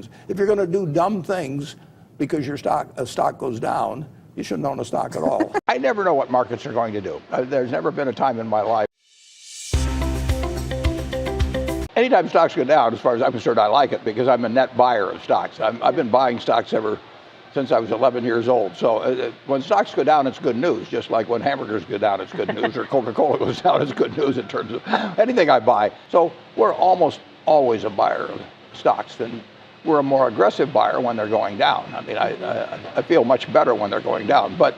things. If you're going to do dumb things because your stock goes down, you shouldn't own a stock at all. I never know what markets are going to do. There's never been a time in my life. Anytime stocks go down, as far as I'm concerned, I like it because I'm a net buyer of stocks. I've been buying stocks ever since I was 11 years old. So when stocks go down, it's good news. Just like when hamburgers go down, it's good news, or Coca-Cola goes down, it's good news in terms of anything I buy. So we're almost always a buyer of stocks, and we're a more aggressive buyer when they're going down. I mean, I feel much better when they're going down, but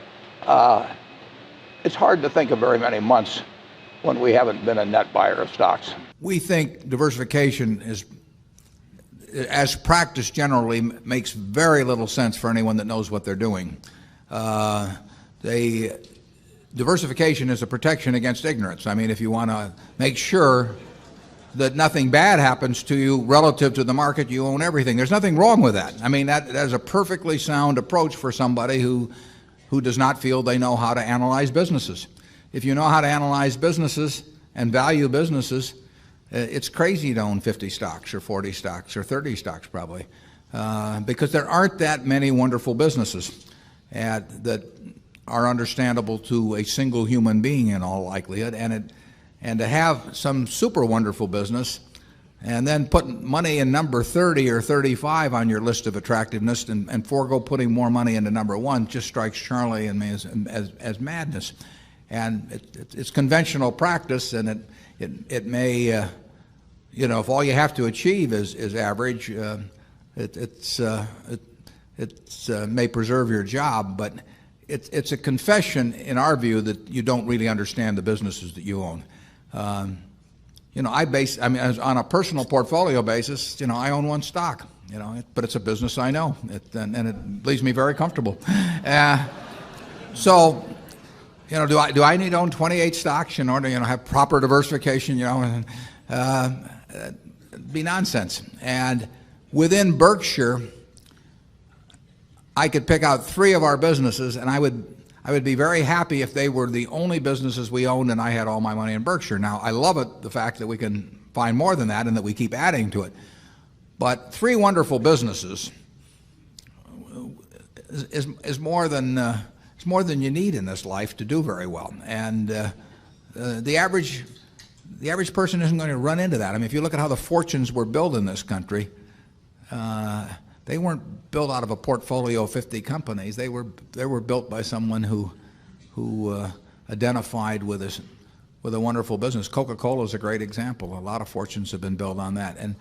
it's hard to think of very many months when we haven't been a net buyer of stocks. We think diversification is, as practiced generally, makes very little sense for anyone that knows what they're doing. Diversification is a protection against ignorance. I mean, if you want to make sure that nothing bad happens to you relative to the market, you own everything. There's nothing wrong with that. I mean, that is a perfectly sound approach for somebody who does not feel they know how to analyze businesses. If you know how to analyze businesses and value businesses, it's crazy to own 50 stocks or 40 stocks or 30 stocks probably, because there aren't that many wonderful businesses that are understandable to a single human being in all likelihood. And to have some super wonderful business and then put money in number 30 or 35 on your list of attractiveness and forego putting more money into number 1 just strikes Charlie and me as madness. And it's conventional practice, and it may, if all you have to achieve is average, it may preserve your job, but it's a confession in our view that you don't really understand the businesses that you own. On a personal portfolio basis, I own one stock, but it's a business I know, and it leaves me very comfortable. Do I need to own 28 stocks in order to have proper diversification? It'd be nonsense. And within Berkshire, I could pick out 3 of our businesses, and I would be very happy if they were the only businesses we owned and I had all my money in Berkshire. Now, I love it, the fact that we can find more than that and that we keep adding to it. But 3 wonderful businesses is more than you need in this life to do very well. And the average person isn't going to run into that. I mean, if you look at how the fortunes were built in this country, they weren't built out of a portfolio of 50 companies. They were built by someone who identified with a wonderful business. Coca-Cola is a great example. A lot of fortunes have been built on that. And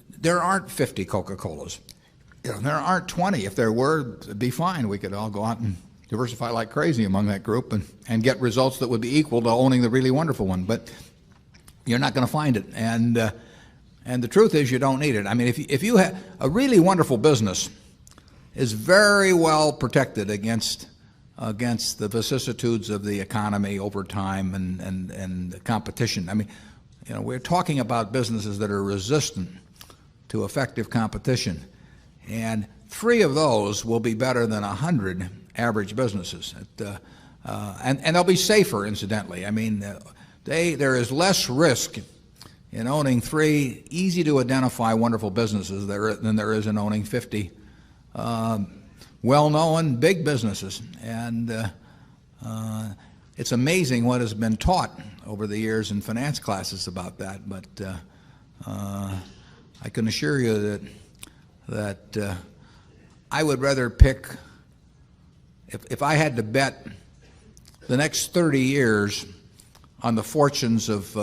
there aren't 50 Coca-Colas. There aren't 20. If there were, it'd be fine. We could all go out and diversify like crazy among that group and get results that would be equal to owning the really wonderful one. But you're not going to find it. And the truth is, you don't need it. I mean, if you have a really wonderful business, is very well protected against the vicissitudes of the economy over time and the competition. I mean, we're talking about businesses that are resistant to effective competition, and 3 of those will be better than 100 average businesses, and they'll be safer, incidentally. I mean, there is less risk in owning 3 easy to identify wonderful businesses than there is in owning 50 well-known big businesses. And it's amazing what has been taught over the years in finance classes about that. But I can assure you that I would rather pick, if I had to bet the next 30 years on the fortunes of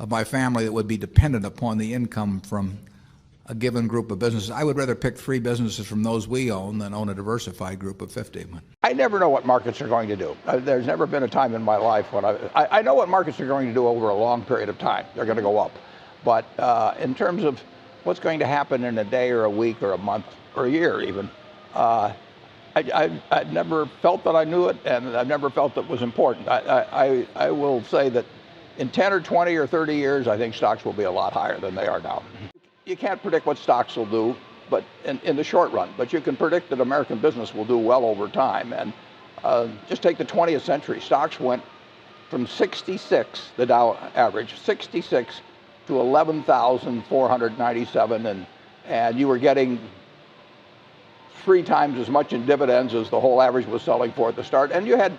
my family that would be dependent upon the income from a given group of businesses, I would rather pick 3 businesses from those we own than own a diversified group of 50. I never know what markets are going to do. There's never been a time in my life when I know what markets are going to do over a long period of time. They're going to go up. But in terms of what's going to happen in a day or a week or a month or a year even, I've never felt that I knew it, and I've never felt it was important. I will say that in 10 or 20 or 30 years, I think stocks will be a lot higher than they are now. You can't predict what stocks will do, but in the short run, but you can predict that American business will do well over time. And just take the 20th century. Stocks went from 66, the Dow average, 66 to 11,497 in and you were getting 3 times as much in dividends as the whole average was selling for at the start. And you had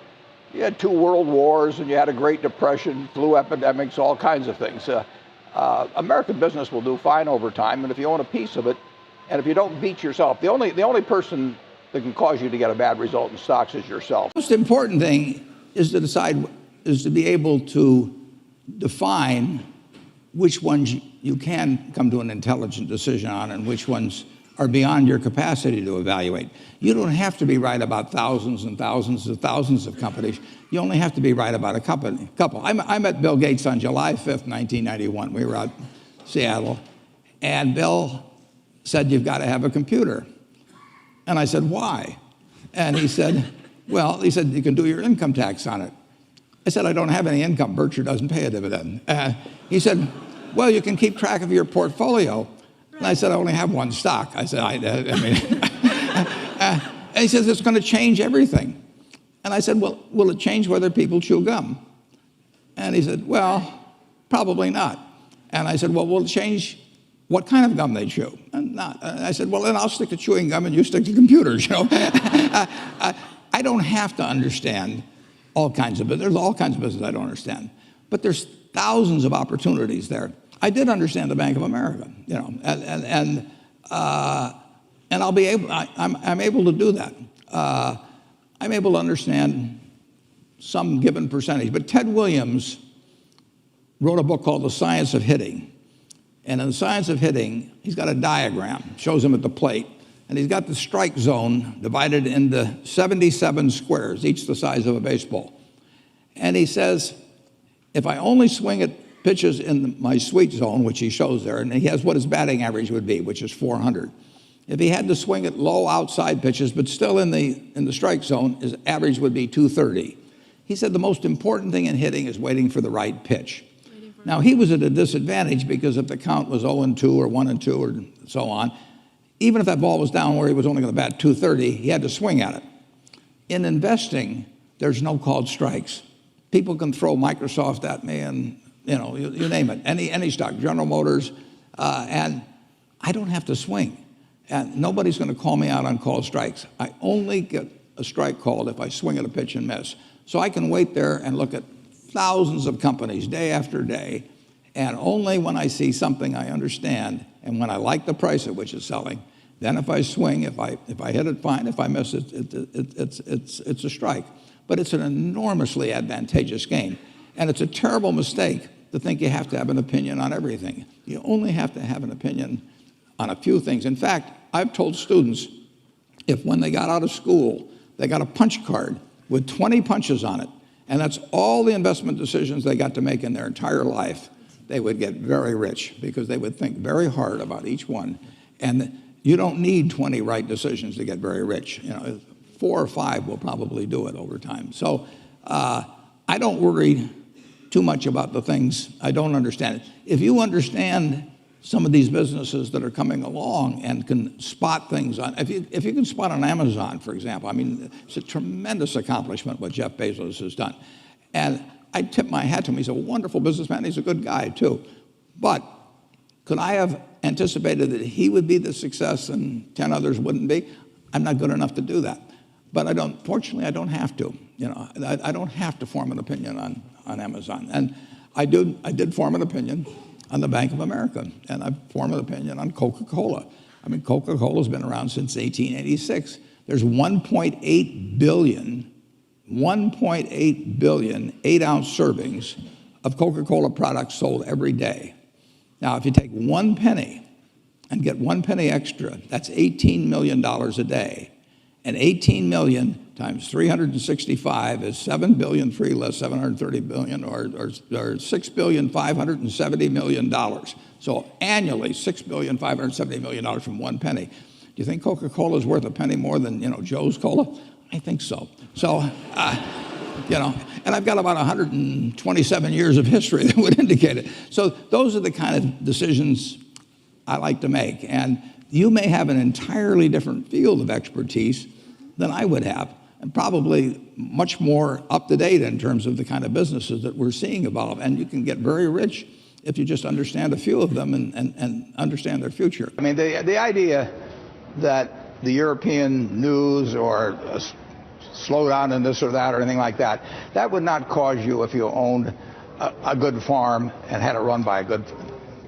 2 world wars, and you had a Great Depression, flu epidemics, all kinds of things. American business will do fine over time, and if you own a piece of it, and if you don't beat yourself, the only person that can cause you to get a bad result in stocks is yourself. The most important thing is to be able to define which ones you can come to an intelligent decision on and which ones are beyond your capacity to evaluate. You don't have to be right about thousands and thousands and thousands of companies. You only have to be right about a couple. I met Bill Gates on July 5th, 1991. We were out in Seattle, and Bill said, "You've got to have a computer." And I said, "Why?" And he said, "You can do your income tax on it." I said, "I don't have any income. Berkshire doesn't pay a dividend." He said, "Well, you can keep track of your portfolio." And I said, "I only have one stock." I said, and he says, "It's going to change everything." And I said, "Well, will it change whether people chew gum?" And he said, "Well, probably not." And I said, "Well, will it change what kind of gum they chew?" And not. And I said, "Well, then I'll stick to chewing gum and you stick to computers." I don't have to understand all kinds of business. There's all kinds of business I don't understand. But there's thousands of opportunities there. I did understand the Bank of America, and I'll be able. I'm able to do that. I'm able to understand some given percentage. But Ted Williams wrote a book called The Science of Hitting, and in The Science of Hitting, he's got a diagram, shows him at the plate, and he's got the strike zone divided into 77 squares, each the size of a baseball. And he says, if I only swing at pitches in my sweet zone, which he shows there, and he has what his batting average would be, which is 400. If he had to swing at low outside pitches, but still in the strike zone, his average would be 230. He said the most important thing in hitting is waiting for the right pitch. Now, he was at a disadvantage because if the count was 0-2 or 1-2 or so on, even if that ball was down where he was only going to bat 230, he had to swing at it. In investing, there's no called strikes. People can throw Microsoft at me and you name it, any stock, General Motors, and I don't have to swing. And nobody's going to call me out on called strikes. I only get a strike called if I swing at a pitch and miss. So I can wait there and look at thousands of companies day after day, and only when I see something I understand and when I like the price at which it's selling, then if I swing, if I hit it, fine. If I miss it, it's a strike. But it's an enormously advantageous game. And it's a terrible mistake to think you have to have an opinion on everything. You only have to have an opinion on a few things. In fact, I've told students, if when they got out of school, they got a punch card with 20 punches on it, and that's all the investment decisions they got to make in their entire life, they would get very rich because they would think very hard about each one. And you don't need 20 right decisions to get very rich. 4 or 5 will probably do it over time. So I don't worry too much about the things I don't understand. If you understand some of these businesses that are coming along and can spot things on, if you can spot on Amazon, for example, it's a tremendous accomplishment what Jeff Bezos has done. And I tip my hat to him. He's a wonderful businessman. He's a good guy, too. But could I have anticipated that he would be the success and 10 others wouldn't be? I'm not good enough to do that. But fortunately, I don't have to. I don't have to form an opinion on Amazon. And I did form an opinion on the Bank of America, and I've formed an opinion on Coca-Cola. Coca-Cola's been around since 1886. There's 1.8 billion 8-ounce servings of Coca-Cola products sold every day. Now, if you take 1 penny and get 1 penny extra, that's $18 million a day. And 18 million times 365 is 7 billion, 3 less 730 billion, or $6,570,000,000. So annually, $6,570,000,000 from 1 penny. Do you think Coca-Cola is worth a penny more than Joe's Cola? I think so. So, and I've got about 127 years of history that would indicate it. So those are the kind of decisions I like to make. And you may have an entirely different field of expertise than I would have, and probably much more up to date in terms of the kind of businesses that we're seeing evolve. And you can get very rich if you just understand a few of them and understand their future. I mean, the idea that the European news or a slowdown in this or that or anything like that, that would not cause you, if you owned a good farm and had it run by a good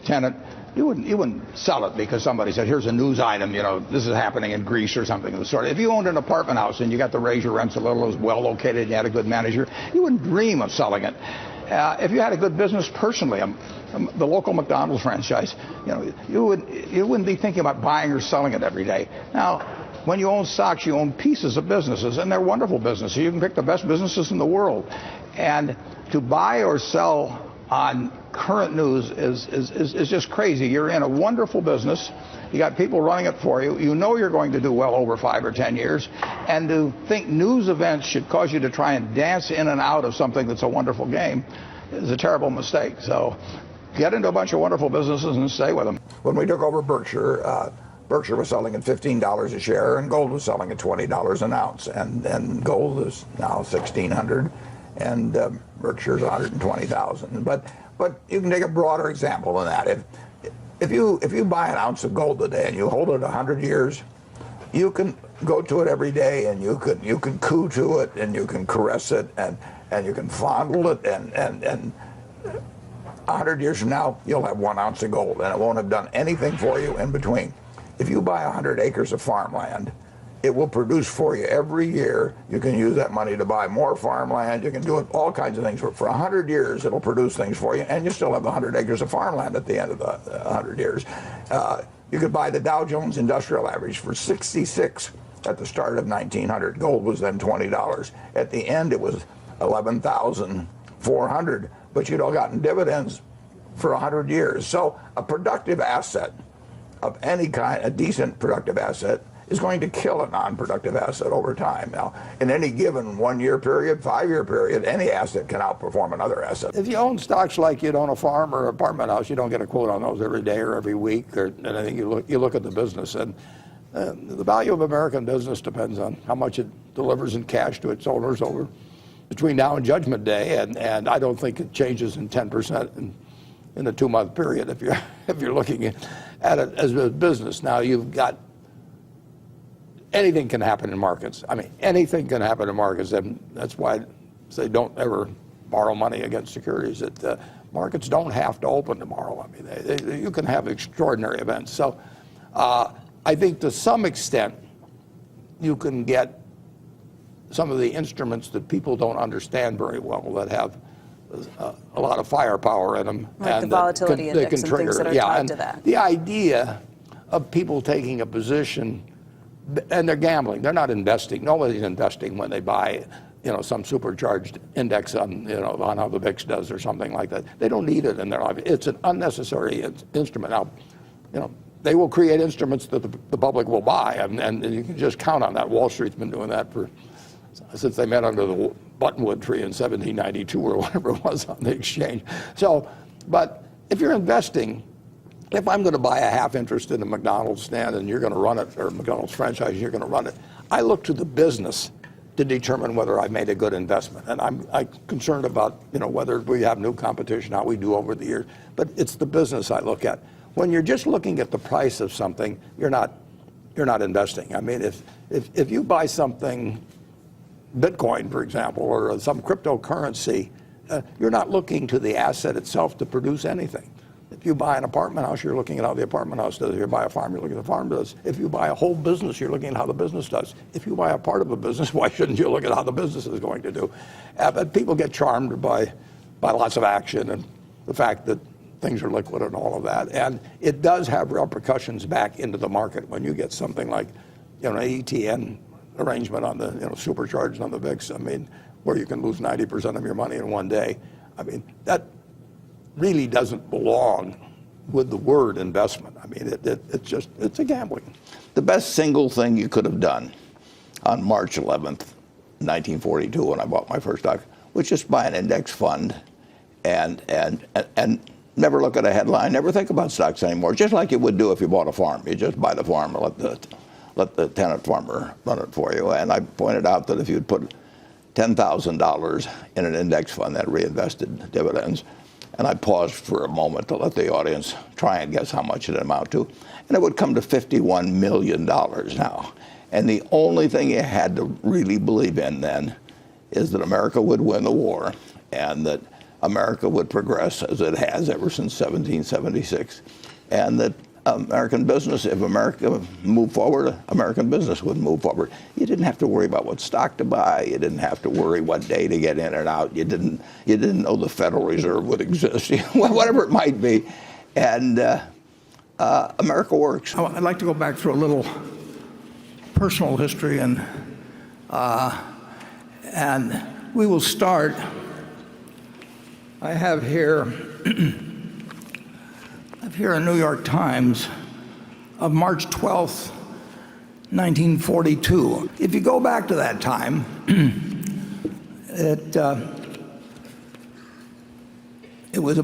tenant, you wouldn't sell it because somebody said, here's a news item, this is happening in Greece or something of the sort. If you owned an apartment house and you got to raise your rents a little, it was well located, and you had a good manager, you wouldn't dream of selling it. If you had a good business personally, the local McDonald's franchise, you wouldn't be thinking about buying or selling it every day. Now, when you own stocks, you own pieces of businesses, and they're wonderful businesses. You can pick the best businesses in the world. And to buy or sell on current news is just crazy. You're in a wonderful business. You got people running it for you. You know you're going to do well over 5 or 10 years. And to think news events should cause you to try and dance in and out of something that's a wonderful game is a terrible mistake. So get into a bunch of wonderful businesses and stay with them. When we took over Berkshire, Berkshire was selling at $15 a share, and gold was selling at $20 an ounce. And gold is now $1,600, and Berkshire's $120,000. But you can take a broader example than that. If you buy an ounce of gold today and you hold it 100 years, you can go to it every day, and you can coo to it, and you can caress it, and you can fondle it, and 100 years from now, you'll have 1 ounce of gold, and it won't have done anything for you in between. If you buy 100 acres of farmland, it will produce for you every year. You can use that money to buy more farmland. You can do it, all kinds of things. For 100 years, it'll produce things for you, and you still have 100 acres of farmland at the end of the 100 years. You could buy the Dow Jones Industrial Average for 66 at the start of 1900. Gold was then $20. At the end, it was 11,400, but you'd all gotten dividends for 100 years. So a productive asset of any kind, a decent productive asset, is going to kill a non-productive asset over time. Now, in any given 1-year period, 5-year period, any asset can outperform another asset. If you own stocks like you'd own a farm or apartment house, you don't get a quote on those every day or every week or anything. You look at the business, and the value of American business depends on how much it delivers in cash to its owners over between now and Judgment Day, and I don't think it changes in 10% in a 2-month period if you're looking at it as a business. Now, you've got anything can happen in markets. I mean, anything can happen in markets, and that's why I say don't ever borrow money against securities. That markets don't have to open tomorrow. I mean, you can have extraordinary events. So I think to some extent you can get some of the instruments that people don't understand very well that have a lot of firepower in them. Like and the volatility index and trigger, things that are yeah, tied and to that. The idea of people taking a position, and they're gambling. They're not investing. Nobody's investing when they buy, some supercharged index on how the VIX does or something like that. They don't need it in their life. It's an unnecessary instrument. Now, they will create instruments that the public will buy, and you can just count on that. Wall Street's been doing that since they met under the Buttonwood tree in 1792 or whatever it was on the exchange. So, but if you're investing, if I'm going to buy a half interest in a McDonald's stand and you're going to run it, or McDonald's franchise, and you're going to run it, I look to the business to determine whether I've made a good investment. And I'm concerned about, whether we have new competition, how we do over the years. But it's the business I look at. When you're just looking at the price of something, you're not investing. I mean, if you buy something, Bitcoin, for example, or some cryptocurrency, you're not looking to the asset itself to produce anything. If you buy an apartment house, you're looking at how the apartment house does. If you buy a farm, you're looking at the farm does. If you buy a whole business, you're looking at how the business does. If you buy a part of a business, why shouldn't you look at how the business is going to do? But people get charmed by lots of action and the fact that things are liquid and all of that. And it does have repercussions back into the market when you get something like, an ETN arrangement on the, supercharged on the VIX. I mean, where you can lose 90% of your money in one day. I mean, that really doesn't belong with the word investment. I mean, it's a gambling. The best single thing you could have done on March 11th, 1942, when I bought my first stock, was just buy an index fund and never look at a headline, never think about stocks anymore, just like you would do if you bought a farm. You just buy the farm and let the tenant farmer run it for you. And I pointed out that if you'd put $10,000 in an index fund that reinvested dividends, And I paused for a moment to let the audience try and guess how much it amounted to. And it would come to $51 million now. And the only thing you had to really believe in then is that America would win the war and that America would progress as it has ever since 1776. And that American business, if America moved forward, American business would move forward. You didn't have to worry about what stock to buy. You didn't have to worry what day to get in and out. You didn't know the Federal Reserve would exist, whatever it might be. And America works. I'd like to go back through a little personal history, and we will start. I have here a New York Times of March 12th, 1942. If you go back to that time, it was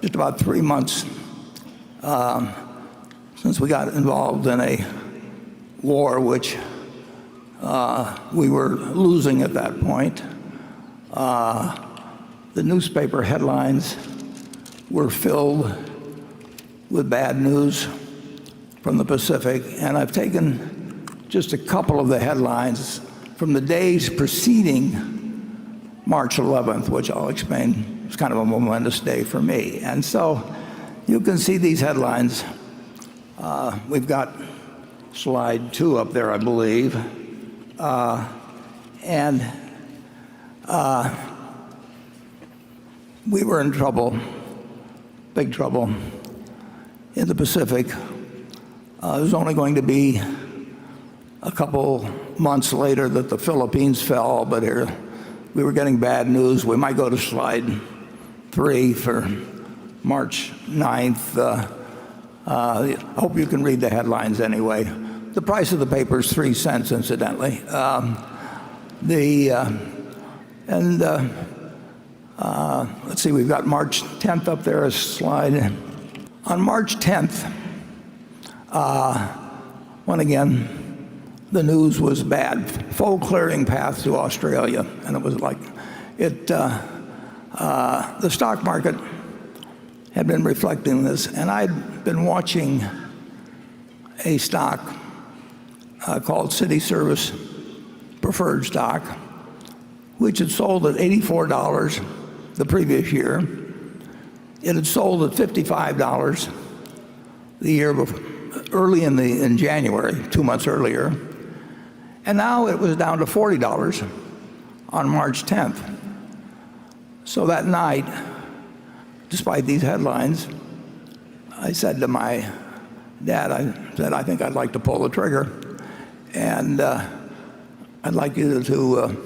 just about 3 months since we got involved in a war which we were losing at that point. The newspaper headlines were filled with bad news from the Pacific, and I've taken just a couple of the headlines from the days preceding March 11th, which I'll explain. It's kind of a momentous day for me. And so you can see these headlines. We've got slide 2 up there, I believe. We were in trouble, big trouble, in the Pacific. It was only going to be a couple months later that the Philippines fell, but here we were getting bad news. We might go to slide 3 for March 9th. I hope you can read the headlines anyway. The price of the paper is 3 cents, incidentally. Let's see, we've got March 10th up there as a slide. On March 10th, when again, the news was bad. Full clearing path to Australia. And it was like, the stock market had been reflecting this. And I'd been watching a stock called City Service Preferred Stock, which had sold at $84 the previous year. It had sold at $55 the year before, early in January, 2 months earlier. And now it was down to $40 on March 10th. So that night, despite these headlines, I said to my dad, I think I'd like to pull the trigger. And I'd like you to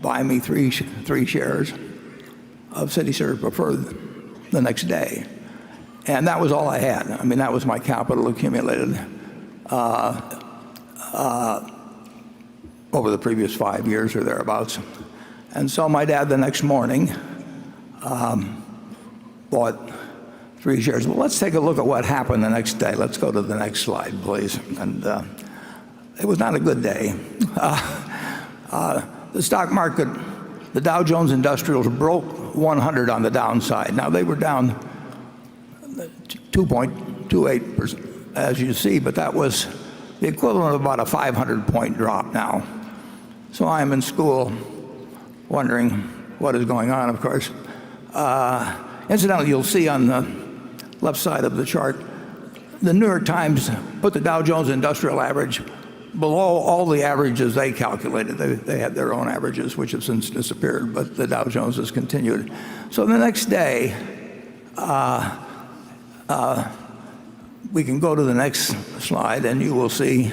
buy me three shares of City Service Preferred the next day. And that was all I had. I mean, that was my capital accumulated over the previous 5 years or thereabouts. And so my dad the next morning bought 3 shares. Well, let's take a look at what happened the next day. Let's go to the next slide, please. And it was not a good day. The stock market, the Dow Jones Industrials broke 100 on the downside. Now they were down 2.28%, as you see, but that was the equivalent of about a 500-point drop now. So I'm in school wondering what is going on, of course. Incidentally, you'll see on the left side of the chart, the New York Times put the Dow Jones Industrial Average below all the averages they calculated. They had their own averages, which have since disappeared, but the Dow Jones has continued. So the next day, we can go to the next slide, and you will see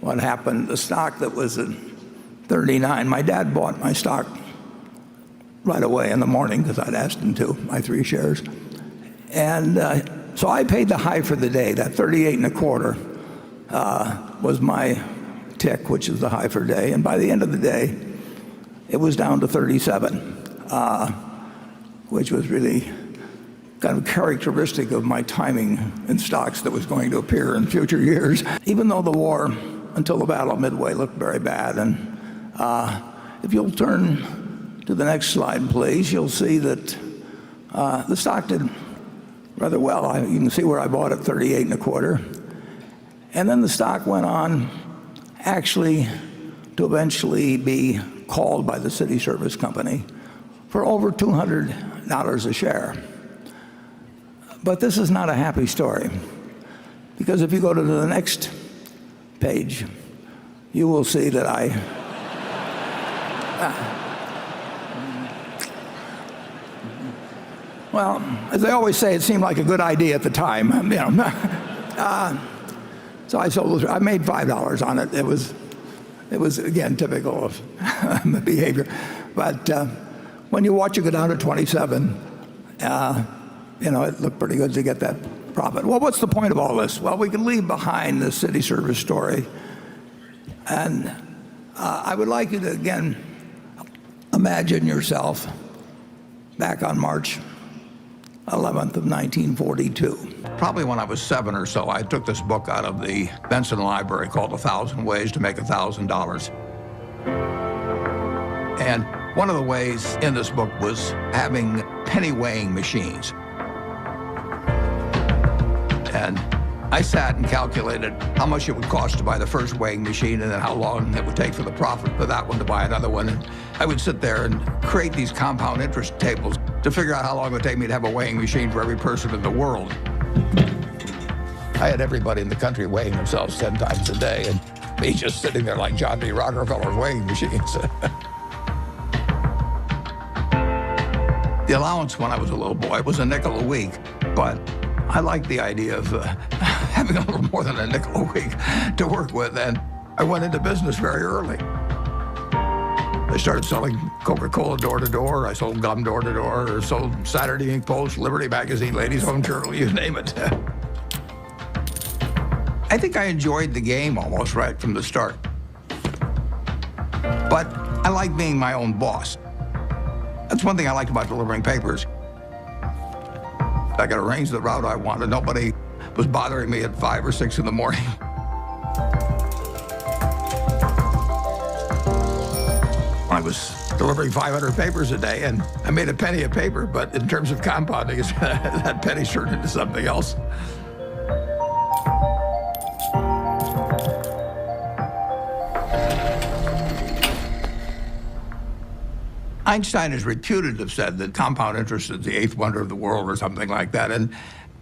what happened. The stock that was at 39, my dad bought my stock right away in the morning because I'd asked him to, my 3 shares. And so I paid the high for the day. That 38 and a quarter was my tick, which is the high for day. And by the end of the day, it was down to 37, which was really kind of characteristic of my timing in stocks that was going to appear in future years. Even though the war, until the Battle of Midway, looked very bad. And if you'll turn to the next slide, please, you'll see that the stock did rather well. You can see where I bought it, 38 and a quarter. And then the stock went on actually to eventually be called by the city service company for over $200 a share. But this is not a happy story, because if you go to the next page, you will see that well, as they always say, it seemed like a good idea at the time. So I sold. I made $5 on it. It was again typical of behavior. But when you watch it go down to 27, it looked pretty good to get that profit. Well, what's the point of all this? Well, we can leave behind the city service story, and I would like you to again imagine yourself back on March 11th of 1942. Probably when I was 7 or so, I took this book out of the Benson Library called 1,000 Ways to Make $1,000. And one of the ways in this book was having penny weighing machines. And I sat and calculated how much it would cost to buy the first weighing machine and then how long it would take for the profit for that one to buy another one. And I would sit there and create these compound interest tables to figure out how long it would take me to have a weighing machine for every person in the world. I had everybody in the country weighing themselves 10 times a day, and me just sitting there like John D. Rockefeller's weighing machines. The allowance when I was a little boy was a nickel a week, but I liked the idea of having a little more than a nickel a week to work with, and I went into business very early. I started selling Coca-Cola door to door. I sold gum door to door, or sold Saturday Evening Post, Liberty Magazine, Ladies Home Journal, you name it. I think I enjoyed the game almost right from the start. But I like being my own boss. That's one thing I liked about delivering papers. I could arrange the route I wanted. Nobody was bothering me at 5 or 6 in the morning. I was delivering 500 papers a day, and I made a penny a paper, but in terms of compounding, that penny turned into something else. Einstein is reputed to have said that compound interest is the 8th wonder of the world or something like that. And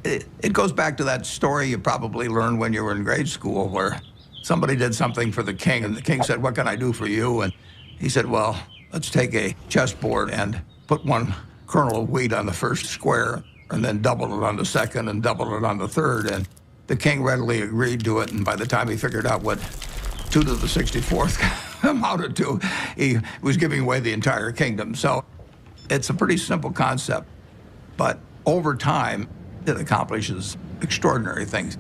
it goes back to that story you probably learned when you were in grade school, where somebody did something for the king, and the king said, "What can I do for you?" And he said, "Well, let's take a chessboard and put 1 kernel of wheat on the first square, and then double it on the second and double it on the third." And the king readily agreed to it, and by the time he figured out what 2 to the 64th amounted to, he was giving away the entire kingdom. So it's a pretty simple concept, but over time, it accomplishes extraordinary things.